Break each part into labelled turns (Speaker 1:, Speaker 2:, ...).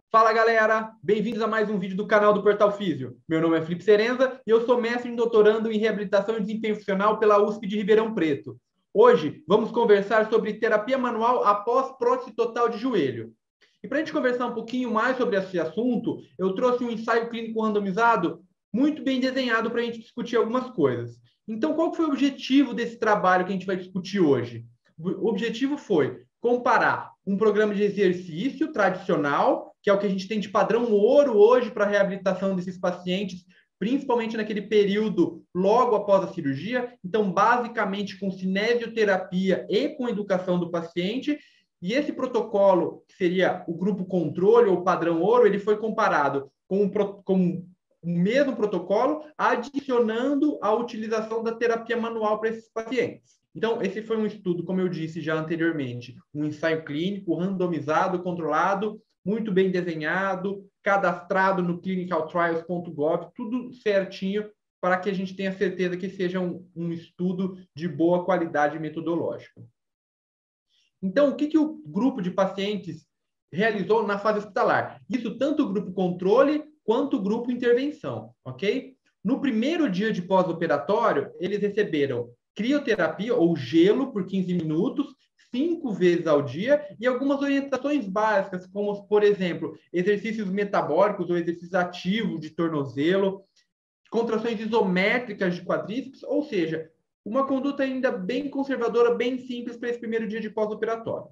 Speaker 1: Fala galera, bem-vindos a mais um vídeo do canal do Portal Físio. Meu nome é Felipe Serenza e eu sou mestre em doutorando em reabilitação e desempenho funcional pela USP de Ribeirão Preto. Hoje vamos conversar sobre terapia manual após prótese total de joelho. E para a gente conversar um pouquinho mais sobre esse assunto, eu trouxe um ensaio clínico randomizado muito bem desenhado para a gente discutir algumas coisas. Então, qual foi o objetivo desse trabalho que a gente vai discutir hoje? O objetivo foi comparar um programa de exercício tradicional, que é o que a gente tem de padrão ouro hoje para a reabilitação desses pacientes, principalmente naquele período logo após a cirurgia. Então, basicamente, com cinesioterapia e com educação do paciente. E esse protocolo, que seria o grupo controle ou padrão ouro, ele foi comparado com o mesmo protocolo, adicionando a utilização da terapia manual para esses pacientes. Então, esse foi um estudo, como eu disse já anteriormente, um ensaio clínico, randomizado, controlado, muito bem desenhado, cadastrado no clinicaltrials.gov, tudo certinho para que a gente tenha certeza que seja um estudo de boa qualidade metodológica. Então, o que o grupo de pacientes realizou na fase hospitalar? Isso tanto o grupo controle quanto o grupo intervenção, ok? No primeiro dia de pós-operatório, eles receberam crioterapia ou gelo por 15 minutos, 5 vezes ao dia, e algumas orientações básicas, como, por exemplo, exercícios metabólicos ou exercícios ativos de tornozelo, contrações isométricas de quadríceps, ou seja, uma conduta ainda bem conservadora, bem simples para esse primeiro dia de pós-operatório.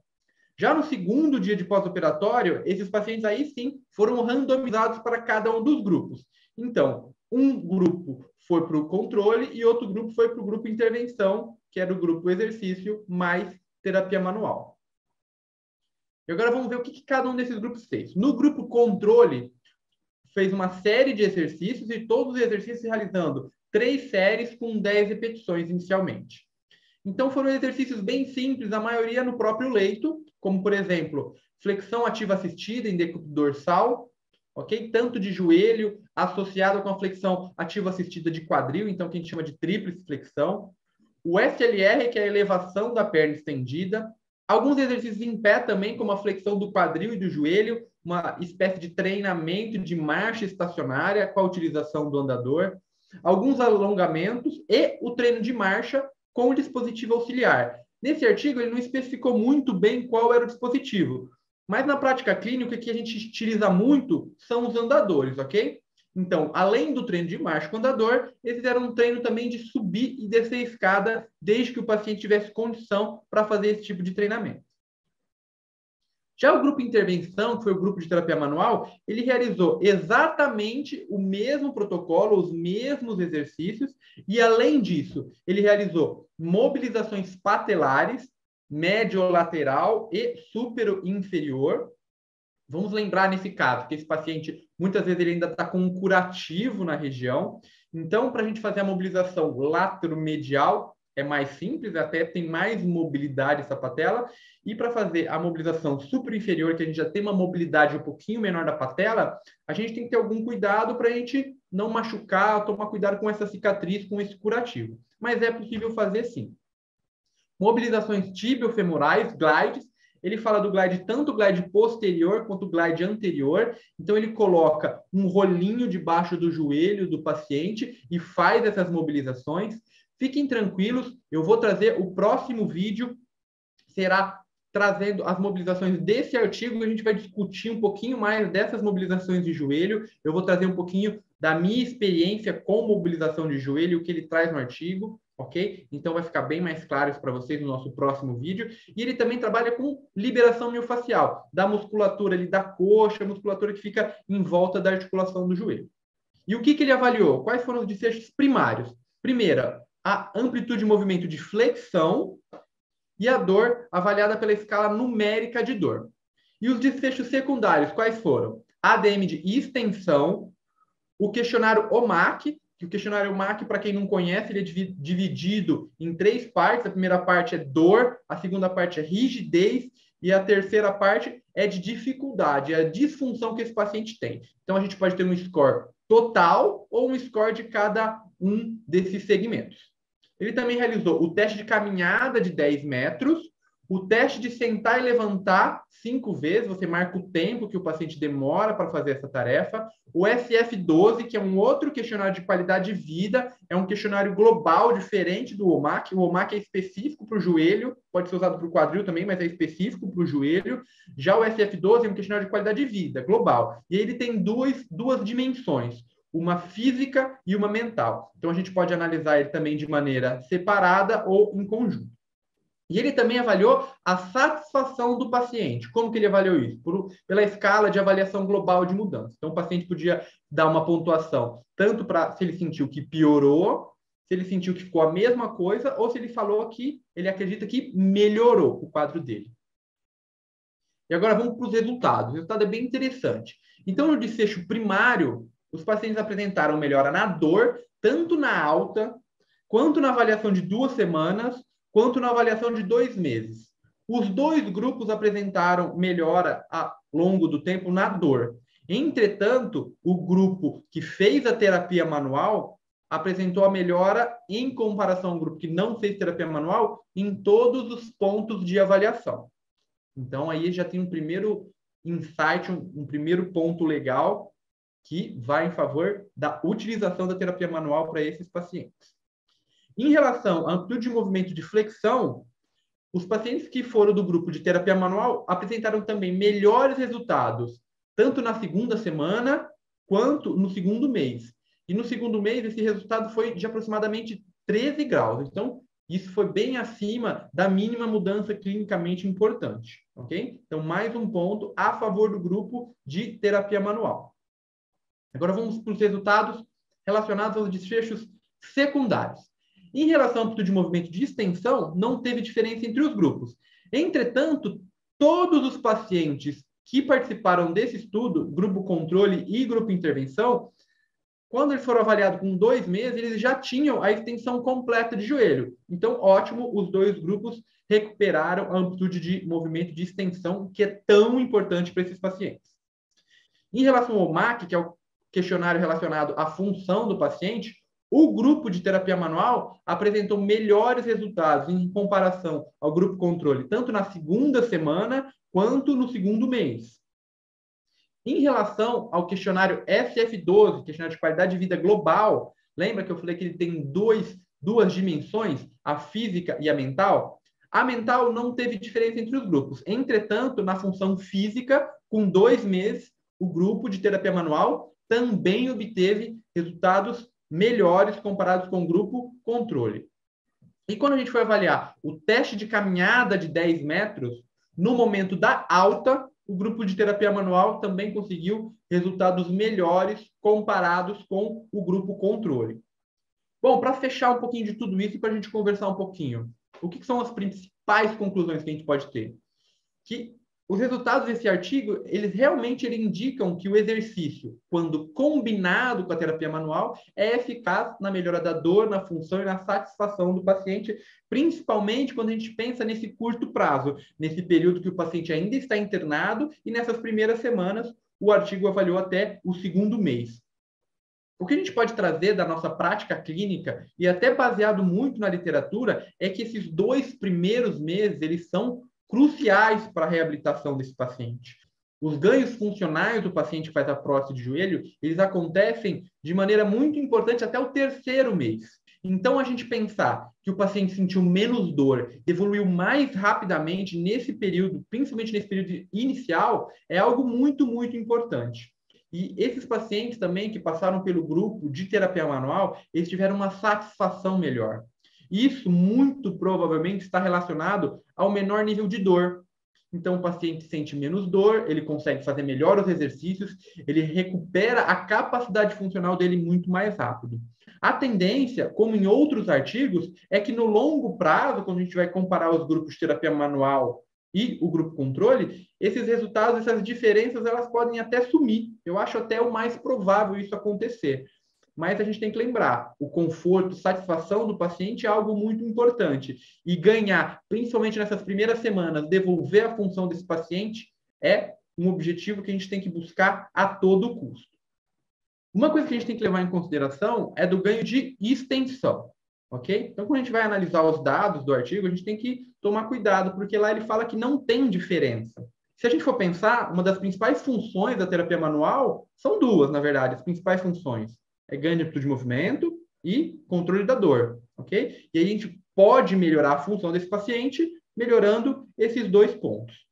Speaker 1: Já no segundo dia de pós-operatório, esses pacientes aí sim foram randomizados para cada um dos grupos. Então, um grupo foi para o controle e outro grupo foi para o grupo intervenção, que era o grupo exercício mais terapia manual. E agora vamos ver o que cada um desses grupos fez. No grupo controle, fez uma série de exercícios e todos os exercícios realizando 3 séries com 10 repetições inicialmente. Então, foram exercícios bem simples, a maioria no próprio leito, como, por exemplo, flexão ativa assistida em decúbito dorsal, ok? Tanto de joelho, associado com a flexão ativa assistida de quadril, então, que a gente chama de tríplice flexão. O SLR, que é a elevação da perna estendida. Alguns exercícios em pé também, como a flexão do quadril e do joelho, uma espécie de treinamento de marcha estacionária com a utilização do andador. Alguns alongamentos e o treino de marcha com o dispositivo auxiliar. Nesse artigo, ele não especificou muito bem qual era o dispositivo, mas na prática clínica, o que a gente utiliza muito são os andadores, ok? Então, além do treino de marcha com andador, eles eram um treino também de subir e descer a escada, desde que o paciente tivesse condição para fazer esse tipo de treinamento. Já o grupo intervenção, que foi o grupo de terapia manual, ele realizou exatamente o mesmo protocolo, os mesmos exercícios, e além disso, ele realizou mobilizações patelares, médio-lateral e supero-inferior. Vamos lembrar nesse caso que esse paciente, muitas vezes, ele ainda está com um curativo na região. Então, para a gente fazer a mobilização lateromedial, é mais simples, até tem mais mobilidade essa patela. E para fazer a mobilização superior, que a gente já tem uma mobilidade um pouquinho menor da patela, a gente tem que ter algum cuidado para a gente não machucar, tomar cuidado com essa cicatriz, com esse curativo. Mas é possível fazer sim. Mobilizações tibiofemorais, glides. Ele fala do glide, tanto o glide posterior quanto o glide anterior. Então, ele coloca um rolinho debaixo do joelho do paciente e faz essas mobilizações. Fiquem tranquilos, eu vou trazer o próximo vídeo, será trazendo as mobilizações desse artigo, a gente vai discutir um pouquinho mais dessas mobilizações de joelho, eu vou trazer um pouquinho da minha experiência com mobilização de joelho, o que ele traz no artigo, ok? Então vai ficar bem mais claro isso para vocês no nosso próximo vídeo. E ele também trabalha com liberação miofascial, da musculatura ali da coxa, musculatura que fica em volta da articulação do joelho. E o que ele avaliou? Quais foram os desfechos primários? Primeira, a amplitude de movimento de flexão e a dor avaliada pela escala numérica de dor. E os desfechos secundários, quais foram? ADM de extensão, o questionário OMAC, que o questionário OMAC, para quem não conhece, ele é dividido em 3 partes. A primeira parte é dor, a segunda parte é rigidez e a terceira parte é de dificuldade, é a disfunção que esse paciente tem. Então, a gente pode ter um score total ou um score de cada um desses segmentos. Ele também realizou o teste de caminhada de 10 metros, O teste de sentar e levantar 5 vezes, você marca o tempo que o paciente demora para fazer essa tarefa. O SF12, que é um outro questionário de qualidade de vida, é um questionário global diferente do OMAC. O OMAC é específico para o joelho, pode ser usado para o quadril também, mas é específico para o joelho. Já o SF12 é um questionário de qualidade de vida, global. E ele tem duas dimensões, uma física e uma mental. Então, a gente pode analisar ele também de maneira separada ou em conjunto. E ele também avaliou a satisfação do paciente. Como que ele avaliou isso? Pela escala de avaliação global de mudança. Então, o paciente podia dar uma pontuação tanto para se ele sentiu que piorou, se ele sentiu que ficou a mesma coisa, ou se ele falou que ele acredita que melhorou o quadro dele. E agora vamos para os resultados. O resultado é bem interessante. Então, no desfecho primário, os pacientes apresentaram melhora na dor, tanto na alta, quanto na avaliação de 2 semanas, quanto na avaliação de 2 meses. Os 2 grupos apresentaram melhora ao longo do tempo na dor. Entretanto, o grupo que fez a terapia manual apresentou a melhora em comparação ao grupo que não fez terapia manual em todos os pontos de avaliação. Então, aí já tem um primeiro insight, um primeiro ponto legal que vai em favor da utilização da terapia manual para esses pacientes. Em relação à amplitude de movimento de flexão, os pacientes que foram do grupo de terapia manual apresentaram também melhores resultados, tanto na segunda semana quanto no segundo mês. E no segundo mês, esse resultado foi de aproximadamente 13 graus. Então, isso foi bem acima da mínima mudança clinicamente importante, ok? Então, mais um ponto a favor do grupo de terapia manual. Agora vamos para os resultados relacionados aos desfechos secundários. Em relação ao amplitude de movimento de extensão, não teve diferença entre os grupos. Entretanto, todos os pacientes que participaram desse estudo, grupo controle e grupo intervenção, quando eles foram avaliados com 2 meses, eles já tinham a extensão completa de joelho. Então, ótimo, os 2 grupos recuperaram a amplitude de movimento de extensão, que é tão importante para esses pacientes. Em relação ao MAC, que é o questionário relacionado à função do paciente, o grupo de terapia manual apresentou melhores resultados em comparação ao grupo controle, tanto na segunda semana quanto no segundo mês. Em relação ao questionário SF12, questionário de qualidade de vida global, lembra que eu falei que ele tem duas dimensões, a física e a mental? A mental não teve diferença entre os grupos. Entretanto, na função física, com 2 meses, o grupo de terapia manual também obteve resultados melhores comparados com o grupo controle. E quando a gente foi avaliar o teste de caminhada de 10 metros, no momento da alta, o grupo de terapia manual também conseguiu resultados melhores comparados com o grupo controle. Bom, para fechar um pouquinho de tudo isso e para a gente conversar um pouquinho, o que são as principais conclusões que a gente pode ter? Que os resultados desse artigo, eles realmente indicam que o exercício, quando combinado com a terapia manual, é eficaz na melhora da dor, na função e na satisfação do paciente, principalmente quando a gente pensa nesse curto prazo, nesse período que o paciente ainda está internado e nessas primeiras semanas, o artigo avaliou até o segundo mês. O que a gente pode trazer da nossa prática clínica, e até baseado muito na literatura, é que esses 2 primeiros meses, eles são cruciais para a reabilitação desse paciente. Os ganhos funcionais do paciente que faz a prótese de joelho, eles acontecem de maneira muito importante até o 3º mês. Então, a gente pensar que o paciente sentiu menos dor, evoluiu mais rapidamente nesse período, principalmente nesse período inicial, é algo muito, muito importante. E esses pacientes também que passaram pelo grupo de terapia manual, eles tiveram uma satisfação melhor. Isso muito provavelmente está relacionado ao menor nível de dor. Então, o paciente sente menos dor, ele consegue fazer melhor os exercícios, ele recupera a capacidade funcional dele muito mais rápido. A tendência, como em outros artigos, é que no longo prazo, quando a gente vai comparar os grupos de terapia manual e o grupo controle, esses resultados, essas diferenças, elas podem até sumir. Eu acho até o mais provável isso acontecer. Mas a gente tem que lembrar, o conforto, satisfação do paciente é algo muito importante. E ganhar, principalmente nessas primeiras semanas, devolver a função desse paciente é um objetivo que a gente tem que buscar a todo custo. Uma coisa que a gente tem que levar em consideração é do ganho de extensão. ok? Então, quando a gente vai analisar os dados do artigo, a gente tem que tomar cuidado, porque lá ele fala que não tem diferença. Se a gente for pensar, uma das principais funções da terapia manual são duas, na verdade, as principais funções. É ganho de amplitude de movimento e controle da dor, ok? E aí a gente pode melhorar a função desse paciente melhorando esses dois pontos.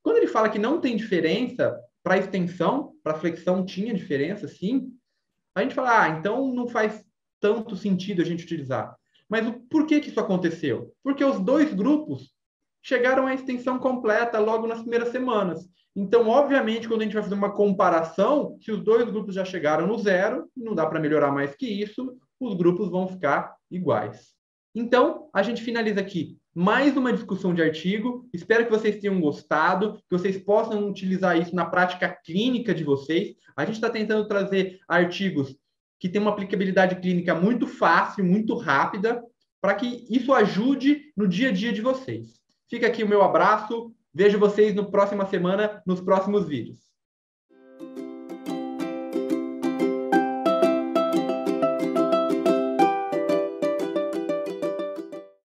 Speaker 1: Quando ele fala que não tem diferença para extensão, para flexão tinha diferença, sim, a gente fala, então não faz tanto sentido a gente utilizar. Mas por que isso aconteceu? Porque os dois grupos chegaram à extensão completa logo nas primeiras semanas. Então, obviamente, quando a gente vai fazer uma comparação, se os dois grupos já chegaram no zero, não dá para melhorar mais que isso, os grupos vão ficar iguais. Então, a gente finaliza aqui mais uma discussão de artigo. Espero que vocês tenham gostado, que vocês possam utilizar isso na prática clínica de vocês. A gente está tentando trazer artigos que têm uma aplicabilidade clínica muito fácil, muito rápida, para que isso ajude no dia a dia de vocês. Fica aqui o meu abraço. Vejo vocês na próxima semana, nos próximos vídeos.